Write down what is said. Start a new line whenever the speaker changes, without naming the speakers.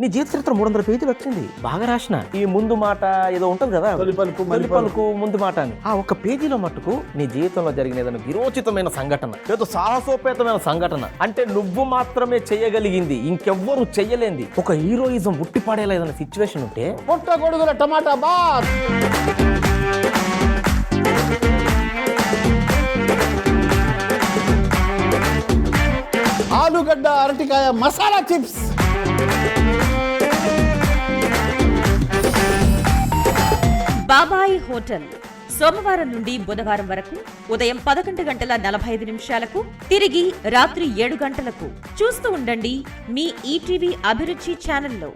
నీ జీవిత చరిత్ర 300 పేజీలు వచ్చింది, బాగా రాసిన. ఈ ముందు మాట ఏదో ఉంటది కదా, తొలి పలుకు ముందు మాట అని. ఆ ఒక్క పేజీలో మట్టుకు నీ జీవితంలో జరిగిన ఏదైనా విరోచితమైన సంఘటన, ఏదో సాహసోపేతమైన సంఘటన, అంటే నువ్వు మాత్రమే చేయగలిగింది, ఇంకెవ్వరు చెయ్యలేంది, ఒక హీరోయిజం ఉట్టిపడేలా ఏదైనా సిచ్యువేషన్ ఉంటే
పుట్టగొడుగుల టమాటా బాత్. ఆలుగడ్డ అరటికాయ మసాలా చిప్స్.
బాబాయి హోటల్ సోమవారం నుండి బుధవారం వరకు ఉదయం 11:45 తిరిగి రాత్రి 7 గంటలకు. చూస్తూ ఉండండి మీ ఈటీవీ అభిరుచి ఛానల్లో.